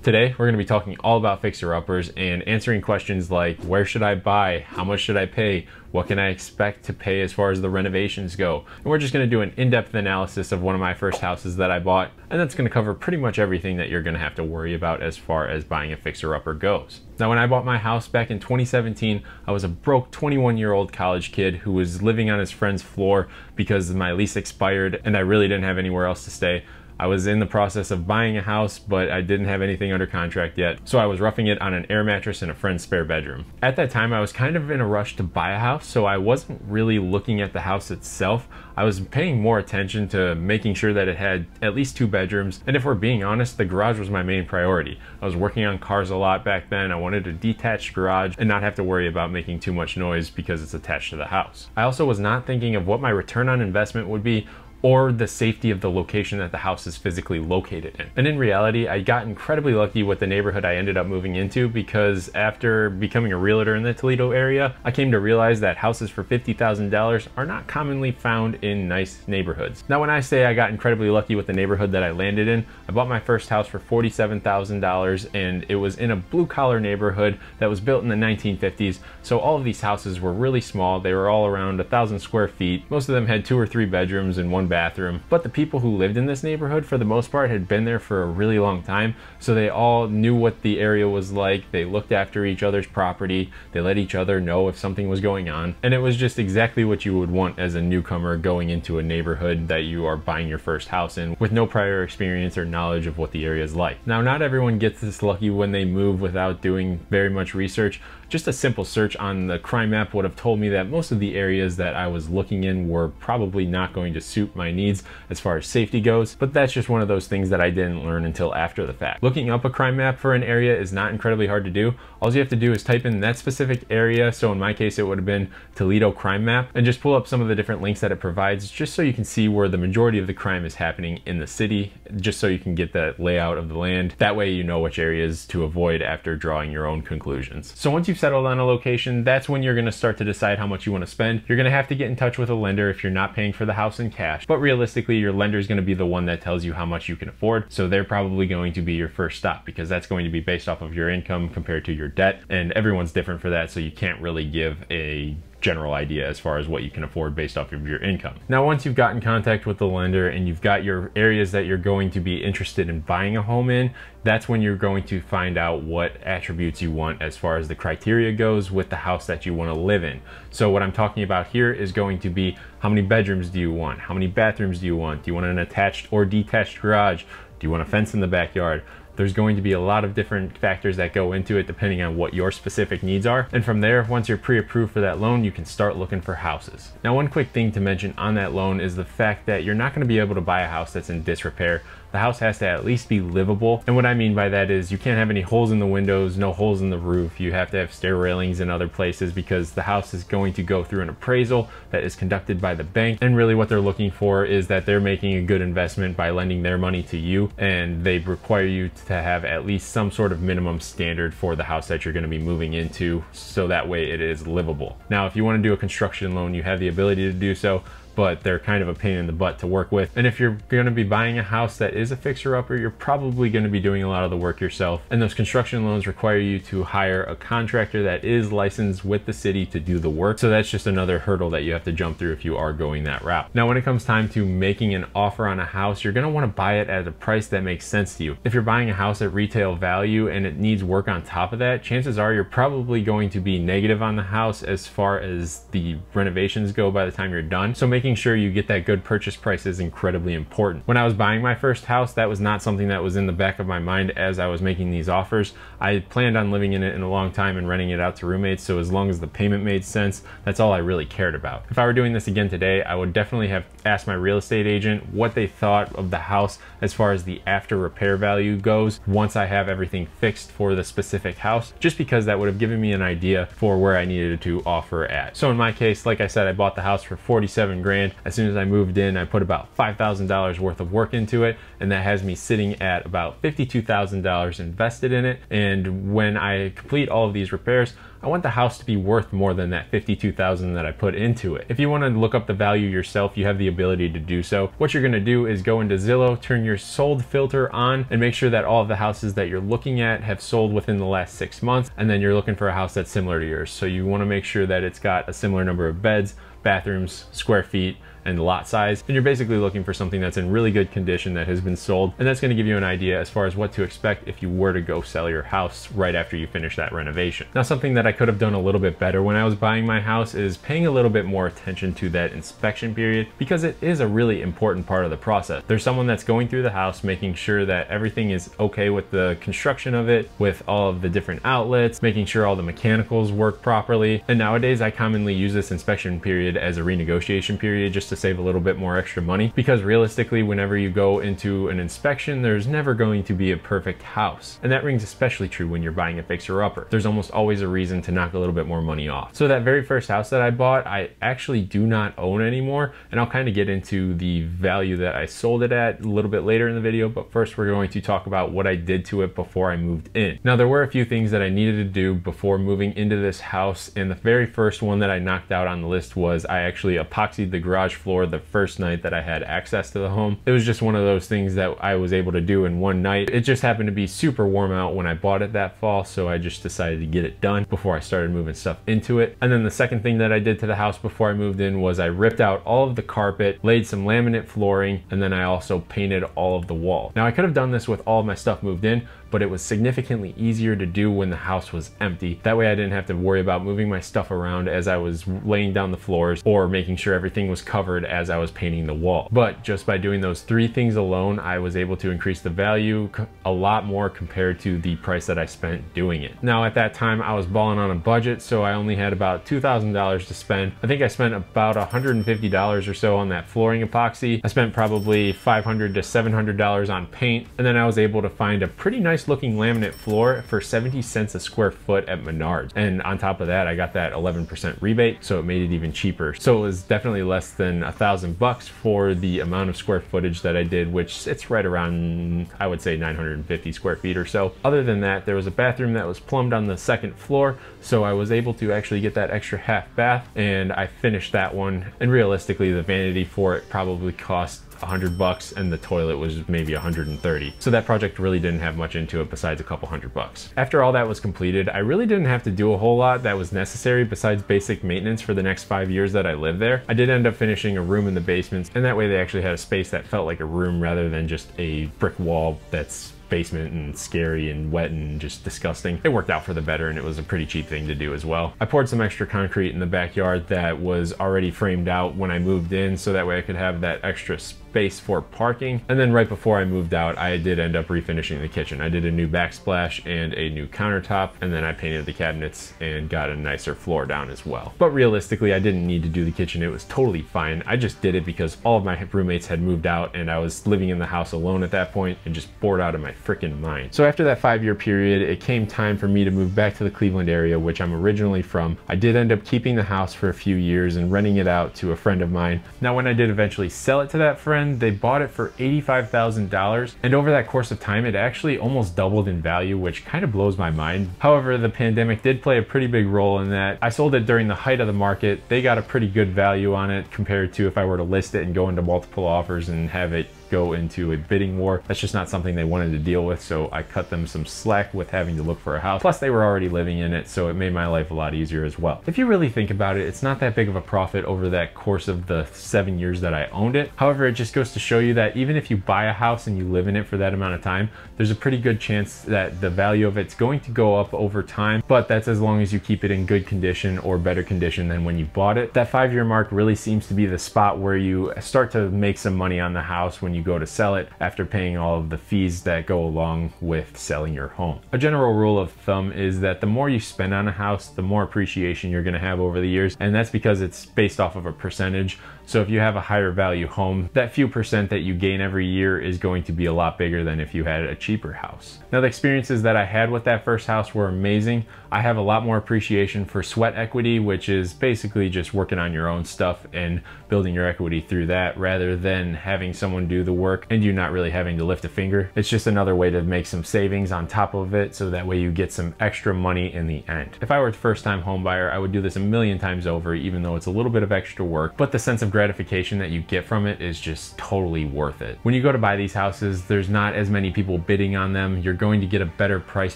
Today, we're going to be talking all about fixer-uppers and answering questions like where should I buy, how much should I pay, what can I expect to pay as far as the renovations go. And we're just going to do an in-depth analysis of one of my first houses that I bought, and that's going to cover pretty much everything that you're going to have to worry about as far as buying a fixer-upper goes. Now, when I bought my house back in 2017, I was a broke 21-year-old college kid who was living on his friend's floor because my lease expired and I really didn't have anywhere else to stay. I was in the process of buying a house, but I didn't have anything under contract yet, so I was roughing it on an air mattress in a friend's spare bedroom. At that time, I was kind of in a rush to buy a house, so I wasn't really looking at the house itself. I was paying more attention to making sure that it had at least 2 bedrooms, and if we're being honest, the garage was my main priority. I was working on cars a lot back then. I wanted a detached garage and not have to worry about making too much noise because it's attached to the house. I also was not thinking of what my return on investment would be or the safety of the location that the house is physically located in. And in reality, I got incredibly lucky with the neighborhood I ended up moving into, because after becoming a realtor in the Toledo area, I came to realize that houses for $50,000 are not commonly found in nice neighborhoods. Now, when I say I got incredibly lucky with the neighborhood that I landed in, I bought my first house for $47,000, and it was in a blue-collar neighborhood that was built in the 1950s, so all of these houses were really small. They were all around 1,000 square feet. Most of them had 2 or 3 bedrooms and 1 bathroom, but the people who lived in this neighborhood for the most part had been there for a really long time, so they all knew what the area was like. They looked after each other's property, they let each other know if something was going on, and it was just exactly what you would want as a newcomer going into a neighborhood that you are buying your first house in with no prior experience or knowledge of what the area is like. Now, not everyone gets this lucky when they move without doing very much research. Just a simple search on the crime map would have told me that most of the areas that I was looking in were probably not going to suit my needs as far as safety goes, but that's just one of those things that I didn't learn until after the fact. Looking up a crime map for an area is not incredibly hard to do. All you have to do is type in that specific area, so in my case it would have been Toledo crime map, and just pull up some of the different links that it provides just so you can see where the majority of the crime is happening in the city, just so you can get the layout of the land. That way you know which areas to avoid after drawing your own conclusions. So once you've settled on a location, that's when you're going to start to decide how much you want to spend. You're going to have to get in touch with a lender if you're not paying for the house in cash, but realistically your lender is going to be the one that tells you how much you can afford, so they're probably going to be your first stop because that's going to be based off of your income compared to your debt, and everyone's different for that, so you can't really give a general idea as far as what you can afford based off of your income. Now, once you've got in contact with the lender and you've got your areas that you're going to be interested in buying a home in, that's when you're going to find out what attributes you want as far as the criteria goes with the house that you want to live in. So what I'm talking about here is going to be how many bedrooms do you want? How many bathrooms do you want? Do you want an attached or detached garage? Do you want a fence in the backyard? There's going to be a lot of different factors that go into it depending on what your specific needs are. And from there, once you're pre-approved for that loan, you can start looking for houses. Now, one quick thing to mention on that loan is the fact that you're not going to be able to buy a house that's in disrepair. The house has to at least be livable. And what I mean by that is you can't have any holes in the windows, no holes in the roof. You have to have stair railings in other places because the house is going to go through an appraisal that is conducted by the bank. And really what they're looking for is that they're making a good investment by lending their money to you, and they require you to have at least some sort of minimum standard for the house that you're going to be moving into, so that way it is livable. Now, if you want to do a construction loan, you have the ability to do so, but they're kind of a pain in the butt to work with. And if you're going to be buying a house that is a fixer-upper, you're probably going to be doing a lot of the work yourself. And those construction loans require you to hire a contractor that is licensed with the city to do the work. So that's just another hurdle that you have to jump through if you are going that route. Now, when it comes time to making an offer on a house, you're going to want to buy it at a price that makes sense to you. If you're buying a house at retail value and it needs work on top of that, chances are you're probably going to be negative on the house as far as the renovations go by the time you're done. So making sure you get that good purchase price is incredibly important. When I was buying my first house, that was not something that was in the back of my mind as I was making these offers. I planned on living in it in a long time and renting it out to roommates, so as long as the payment made sense, that's all I really cared about. If I were doing this again today, I would definitely have asked my real estate agent what they thought of the house as far as the after repair value goes once I have everything fixed for the specific house, just because that would have given me an idea for where I needed to offer at. So in my case, like I said, I bought the house for 47 grand. grand. As soon as I moved in, I put about $5,000 worth of work into it, and that has me sitting at about $52,000 invested in it. And when I complete all of these repairs, I want the house to be worth more than that $52,000 that I put into it. If you want to look up the value yourself, you have the ability to do so. What you're going to do is go into Zillow, turn your sold filter on, and make sure that all of the houses that you're looking at have sold within the last 6 months, and then you're looking for a house that's similar to yours. So you want to make sure that it's got a similar number of beds, bathrooms, square feet, and lot size, and you're basically looking for something that's in really good condition that has been sold, and that's going to give you an idea as far as what to expect if you were to go sell your house right after you finish that renovation. Now, something that I could have done a little bit better when I was buying my house is paying a little bit more attention to that inspection period, because it is a really important part of the process. There's someone that's going through the house, making sure that everything is okay with the construction of it, with all of the different outlets, making sure all the mechanicals work properly. And nowadays I commonly use this inspection period as a renegotiation period, just to save a little bit more extra money, because realistically, whenever you go into an inspection, there's never going to be a perfect house. And that rings especially true when you're buying a fixer-upper. There's almost always a reason to knock a little bit more money off. So that very first house that I bought, I actually do not own anymore, and I'll kind of get into the value that I sold it at a little bit later in the video, but first we're going to talk about what I did to it before I moved in. Now, there were a few things that I needed to do before moving into this house, and the very first one that I knocked out on the list was I actually epoxied the garage floor the first night that I had access to the home. It was just one of those things that I was able to do in one night. It just happened to be super warm out when I bought it that fall, so I just decided to get it done before I started moving stuff into it. And then the second thing that I did to the house before I moved in was I ripped out all of the carpet, laid some laminate flooring, and then I also painted all of the walls. Now, I could have done this with all of my stuff moved in, but it was significantly easier to do when the house was empty. That way I didn't have to worry about moving my stuff around as I was laying down the floors or making sure everything was covered as I was painting the wall. But just by doing those 3 things alone, I was able to increase the value a lot more compared to the price that I spent doing it. Now, at that time, I was balling on a budget, so I only had about $2,000 to spend. I think I spent about $150 or so on that flooring epoxy. I spent probably $500 to $700 on paint, and then I was able to find a pretty nice looking laminate floor for 70 cents a square foot at Menards. And on top of that, I got that 11% rebate, so it made it even cheaper. So it was definitely less than $1,000 for the amount of square footage that I did, which sits right around, I would say, 950 square feet or so. Other than that, there was a bathroom that was plumbed on the second floor, so I was able to actually get that extra half bath, and I finished that one. And realistically, the vanity for it probably cost $100, and the toilet was maybe $130. So that project really didn't have much into it besides a couple $100. After all that was completed, I really didn't have to do a whole lot that was necessary besides basic maintenance for the next 5 years that I lived there. I did end up finishing a room in the basement, and that way they actually had a space that felt like a room rather than just a brick wall that's basement and scary and wet and just disgusting. It worked out for the better, and it was a pretty cheap thing to do as well. I poured some extra concrete in the backyard that was already framed out when I moved in, so that way I could have that extra space for parking. And then right before I moved out, I did end up refinishing the kitchen. I did a new backsplash and a new countertop, and then I painted the cabinets and got a nicer floor down as well. But realistically, I didn't need to do the kitchen. It was totally fine. I just did it because all of my roommates had moved out, and I was living in the house alone at that point and just bored out of my freaking mind. So after that 5-year period, it came time for me to move back to the Cleveland area, which I'm originally from. I did end up keeping the house for a few years and renting it out to a friend of mine. Now, when I did eventually sell it to that friend, they bought it for $85,000, and over that course of time, it actually almost doubled in value, which kind of blows my mind. However, the pandemic did play a pretty big role in that. I sold it during the height of the market. They got a pretty good value on it compared to if I were to list it and go into multiple offers and have it go into a bidding war. That's just not something they wanted to deal with, so I cut them some slack with having to look for a house. Plus, they were already living in it, so it made my life a lot easier as well. If you really think about it, it's not that big of a profit over that course of the 7 years that I owned it. However, it just goes to show you that even if you buy a house and you live in it for that amount of time, there's a pretty good chance that the value of it's going to go up over time, but that's as long as you keep it in good condition or better condition than when you bought it. That 5-year mark really seems to be the spot where you start to make some money on the house when you go to sell it after paying all of the fees that go along with selling your home. A general rule of thumb is that the more you spend on a house, the more appreciation you're going to have over the years, and that's because it's based off of a percentage So if you have a higher value home, that few percent that you gain every year is going to be a lot bigger than if you had a cheaper house. Now, the experiences that I had with that first house were amazing. I have a lot more appreciation for sweat equity, which is basically just working on your own stuff and building your equity through that, rather than having someone do the work and you not really having to lift a finger. It's just another way to make some savings on top of it, so that way you get some extra money in the end. If I were a first-time home buyer, I would do this a million times over, even though it's a little bit of extra work, but the sense of gratification that you get from it is just totally worth it. When you go to buy these houses, there's not as many people bidding on them. You're going to get a better price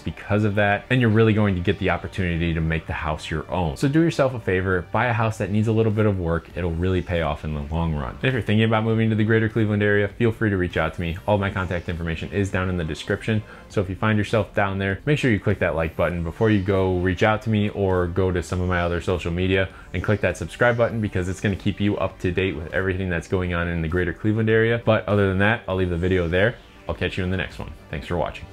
because of that, and you're really going to get the opportunity to make the house your own. So do yourself a favor, buy a house that needs a little bit of work. It'll really pay off in the long run. And if you're thinking about moving to the greater Cleveland area, feel free to reach out to me. All of my contact information is down in the description. So if you find yourself down there, make sure you click that like button before you go reach out to me, or go to some of my other social media and click that subscribe button, because it's going to keep you up to date with everything that's going on in the greater Cleveland area. But other than that, I'll leave the video there. I'll catch you in the next one. Thanks for watching.